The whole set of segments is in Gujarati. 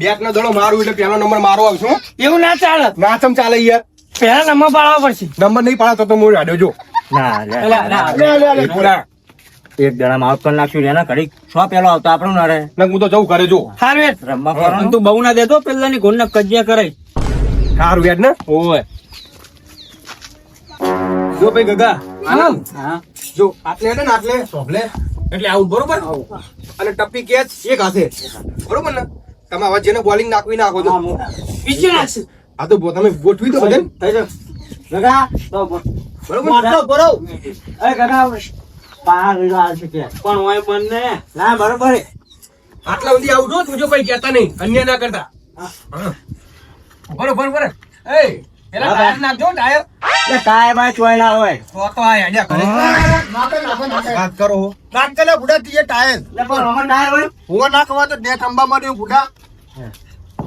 બેટ નો દડો મારું એટલે પહેલો નંબર મારો આવશે હો. એવું ના ચાલે. ના ચમ ચાલે યાર. પહેલા નંબર પાડવા પડશે. નંબર નહીં પાડતો તો હું રાડ્યો જો. ના પૂરા. એક જણા આઉટ કરી નાખ્યું એના ઘડી 100 પેલો આવતો આપણું ના રહે. હું તો જવું કરે જો. હારું હેડ. રમવા ફરવાનું તું બહુ ના દેતો પેલાની ગોળના કજિયા કરાય. સારું યાર ને. ઓય જો ભાઈ ગગા. હા જો આટલે હેડે ને આટલે સોભલે એટલે આવું બરોબર. અને ટપ્પી કેચ એક હાથે બરોબર ને. તમે હવે જેને બોલિંગ નાખવી નાખો છો. બીજે નાખશે. આ તો તમે ગોઠવી દો બધે. ગગા તો બરોબર. એ ગગા પાર આ છે કે પણ ઓય બંને ના બરોબર આટલા સુધી આવું જો તું કઈ કહેતા નહીં અન્ય ના કરતા. બરોબર બરોબર. એ પેલા ટાયર નાખજો ટાયર. એ કાય બાય ચોય ના હોય તો આ આયા કરે. વાત કરો હો. નાખ કરે બુડા તીએ ટાયર. એટલે પણ રમણ ના હોય હું નાખવા તો નેટ અંબા માટે બુડા.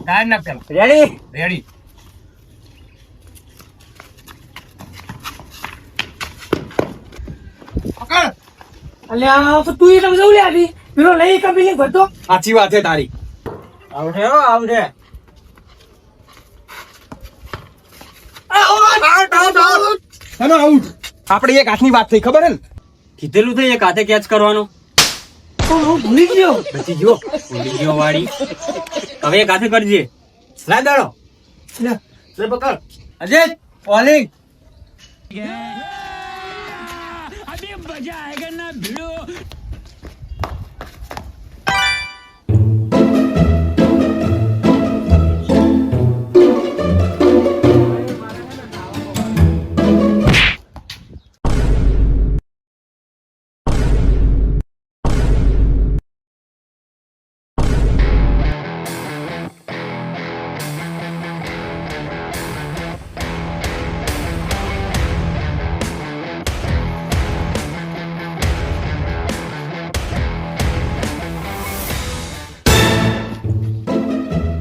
ટાયર નાખ પેલા. Ready ready. પકડ. અલ્યા તો તું એટલે જવું લે આધી. પેલો લઈ કબીલી ભરતો. સાચી વાત છે તારી. આવડે હો આવડે આપડે એક હાથની વાત થઈ ખબર હે ને. કીધેલું થઈ એક હાથે કેચ કરવાનો હું ભૂલી ગયો. બચી ગયો ભૂલી ગયો વાળી હવે એક હાથે કરજે ના દાડો લે. લે પકડ અજય બોલિંગ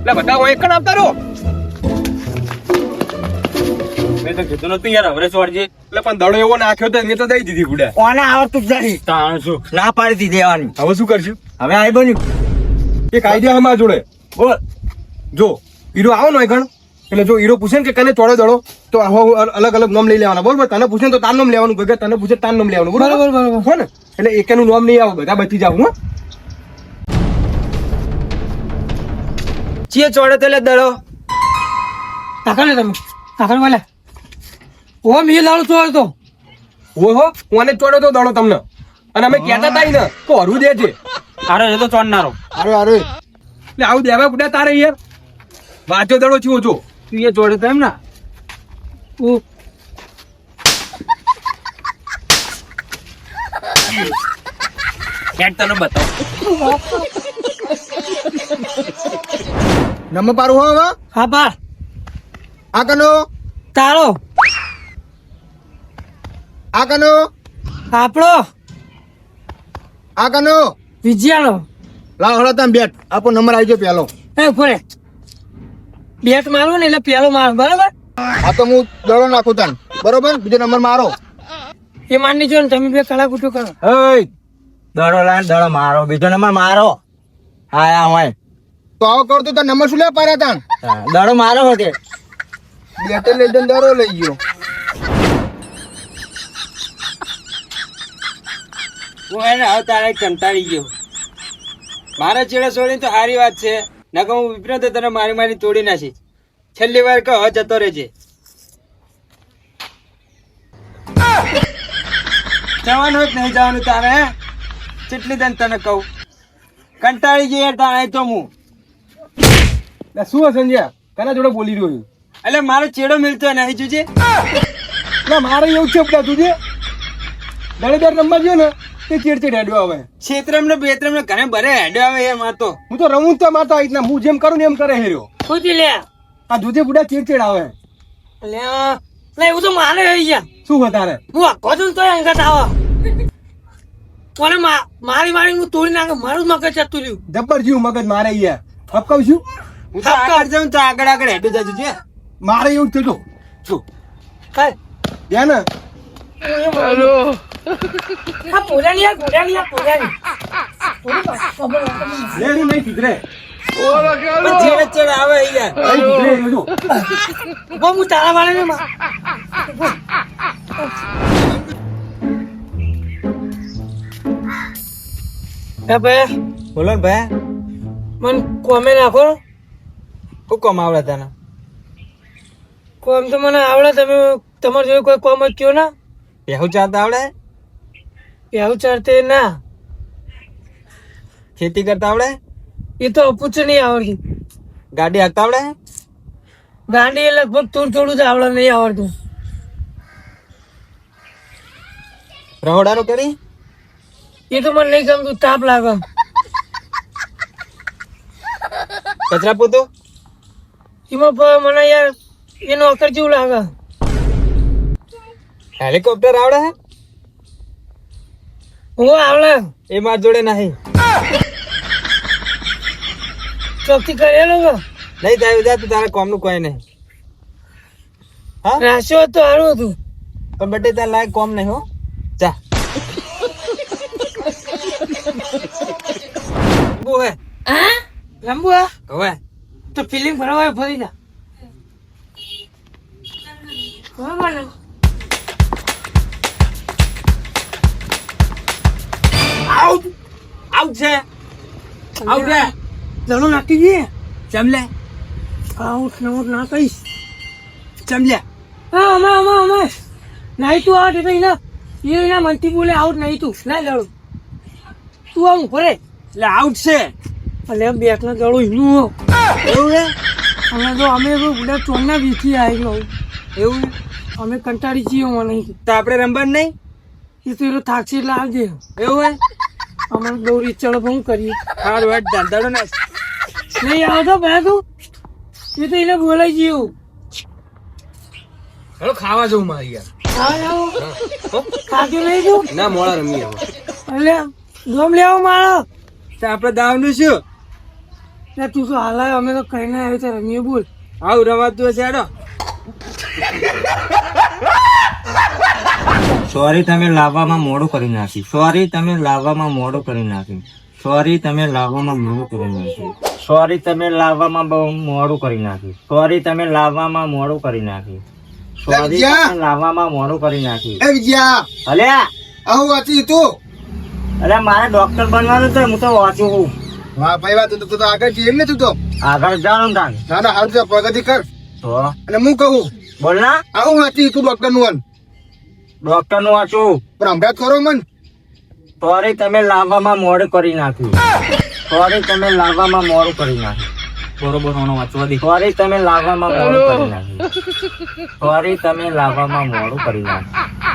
એટલે બધા હું એક જ આવતા રહો. મેં તો કીધું નતું યાર હવે છોડજે એટલે પણ દડો એવો નાખ્યો તો મેં તો દઈ દીધી બુડા. કોને આવડતું જ નથી તાણ શું ના પાડી દીધી દેવાની હવે શું કરશું? હવે આઈ બન્યું એક આઈડિયા અમારા જોડે. બોલ જો હીરો આવો ને ગણ એટલે જો હીરો પૂછે ને કે કને ચોડે દડો તો અલગ અલગ નામ લઈ લેવાના બરોબર. તને પૂછે ને તો તાર નામ લેવાનું ગગા તને પૂછે તાર નામ લેવાનું બરોબર બરોબર હો ને. એટલે એકેનું નામ નહીં આવું બધા બચી જાવ. હું ચીએ ચોડે તો લે દડો કાકા ને તમે કાકા બોલે ઓ મી લાડુ ચોર તો હો કોને ચોડ્યો તો દડો તમને અને અમે કહેતા તાઈ ને તો હરું દે છે. અરે એ તો ચોડનારો અરે અરે એટલે આવું દેવા બુડા તારે યાર વાંચો દડો છું જો તું એ ચોડે તો એમ ના ઓ કેટ તને બતાવ નંબર પારું હો હવે હા પા આ કનો તારો આ કનો આપણો આ કનો વિજયાનો. લાવ હળો તમે બેટ આપો નંબર આવી ગયો પેલો. એ ફરે બેટ મારો ને એટલે પેલો મારો બરાબર. આ તો હું દડો નાખું તને બરોબર. બીજો નંબર મારો. એ માની જો ને તમે બે કલાકુટો કરો. એય દડો લાન દડો મારો બીજો નંબર મારો આયા હોય તો આવો કરતો તો નંબર શું લે પાડ્યા તાણ. દડો મારો હોતે બેટે લઈ જઈને દડો લઈ ગયો. હું એને હવે તારે કંટાળી ગયો મારા ચેડે છોડીને તો સારી વાત છે નકર હું વિપરીત તો તને મારી મારી તોડી નાખી છેલ્લી વાર કહો હવે જતો રહેજે જવાનું જ નહીં જવાનું તારે કેટલી દન તને કહું કંટાળી ગઈ યાર તારે તો હું એટલે શું હશે સંજય કના જોડે બોલી રહ્યો છું? એટલે મારો ચેડો મિલતો નહીં જોજે એટલે મારે એવું છે બધા તુજે દડેદાર નંબર ગયો ને તે ચીડચીડ હેડ્યો આવે. ક્ષેત્રમ ને બેત્રમ ને ઘરે ભરે હેડ્યો આવે યાર માર તો હું તો રમું તો મારતો આવી રીતના હું જેમ કરું ને એમ કરે હેર્યો. ખોટી લે આ દૂધે બુડા ચીડચીડ આવે. લે લે એવું તો મારે રહી ગયા. શું વધારે હું આખો છું તો અંગત આવો કોને મારી મારી હું તોડી નાખે મારું મગજ જતું રહ્યું. જબ્બર જીવ મગજ મારે યાર હપકાવ છું હું તો આગળ જાઉં તો આગળ આગળ હેડ્યો જજો છે મારે એવું જ થયું. શું કાંઈ ત્યાં ને આ પોરાની આ ગોરાની આ પોરાની લેણી નહીં સુધરે પણ જેડે ચેડ આવે યાર. ઉભો, હું તારા વાળાને એ ભાઈ બોલો ને ભાઈ, મને કોમે નાખો. શું કામ આવડે તને? કોમ તો મને આવડે. તમે તમારે જોડે કોઈ કોમ જ કયો ના. પહેવું ચાલતા આવડે? એવું ચાલતે ના. ખેતી કરતા આવડે? એ તો પૂછે નહીં આવડતી. ગાડી હાંકતા આવડે? ગાંડી લગભગ થોડું જ આવડે, નહીં આવડતું. રહોડાનું કરી? એ તો મને નહીં ગમતું, તાપ લાગે. કચરા પોતું? એમાં મને યાર એ નોકર જેવું લાગે. હેલિકોપ્ટર આવડે? હું આવડે. એ માર જોડે નહીં. ચોકથી કરેલો કે નહીં થાય જા, તું તારા કોમનું કોઈ નહીં. હા રાખ્યો હોત તો સારું હતું. પણ બેટે તાર લાયક કોમ નહીં હો. જા બો હે લાંબુ આ હવે તો ફિલિંગ ભરવા ફરી જા. બરાબર ને? આઉટ આઉટ છે. આઉટ રે જણો નાખી દઈએ. ચમલે આઉટ નવટ ના કહીશ. ચમલે હા અમે નહીં તું આઉટ એટલે એના મનથી બોલે આઉટ નહીં તું ના લડું. તું આમ ભરે એટલે આઉટ છે. એટલે બેક ના દડું હિનું એવું હે? અમે તો અમે બધા ચોરના વીથી આવી ગયો. એવું હે? અમે કંટાળી જઈએ મને. તો આપણે રમવાનું નહીં? એ તો એનો થાકશે એટલે આવજે. એવું હે? અમે દોરી ચડ હું કરીએ. હારું હેડ ધંધાડો ના. નહીં આવતો ભાઈ તું એ તો એને બોલાઈ ગયું. હેલો ખાવા જવું મારે યાર. ખાતું નહીં તું ના મોડા રમી હવે. એટલે ગમ લેવો મારો. તો આપણે દાવનું શું? તું તો હાલાય અમે તો કઈ ના આવ્યો તો રમીએ બોલ. આવું રવાતું હશે હેડો. સોરી તમે લાવવામાં મોડું કરી નાખ્યું. સોરી તમે લાવવામાં મોડું કરી નાખ્યું. સોરી તમે લાવવામાં મોડું કરી નાખ્યું. સોરી તમે લાવવામાં બહુ મોડું કરી નાખ્યું. સોરી તમે લાવવામાં મોડું કરી નાખ્યું. સોરી તમે લાવવામાં મોડું કરી નાખ્યું. એ વિજયા અલ્યા આવું વાંચી તું. અરે મારે ડોક્ટર બનવાનું છે. હું તો વાંચું છું. વાહ ભાઈ વાહ, તું તો આગળ જઈએ એમ ને તું તો. આગળ જાણો ને તાન. ના હાલ તો પ્રગતિ કર. તો અને હું કહું બોલ ના. આવું વાંચી તું ડોક્ટર નું ડોક્ટર નું વાંચું. પણ હમણાં ખરો મન. સોરી તમે લાવવામાં મોડું કરી નાખ્યું. સોરી તમે લાવવામાં મોડું કરી નાખ્યું. બરોબર વાંચવા દે. સોરી તમે લાવવામાં મોડું કરી નાખ્યું. સોરી તમે લાવવામાં મોડું કરી નાખ્યું.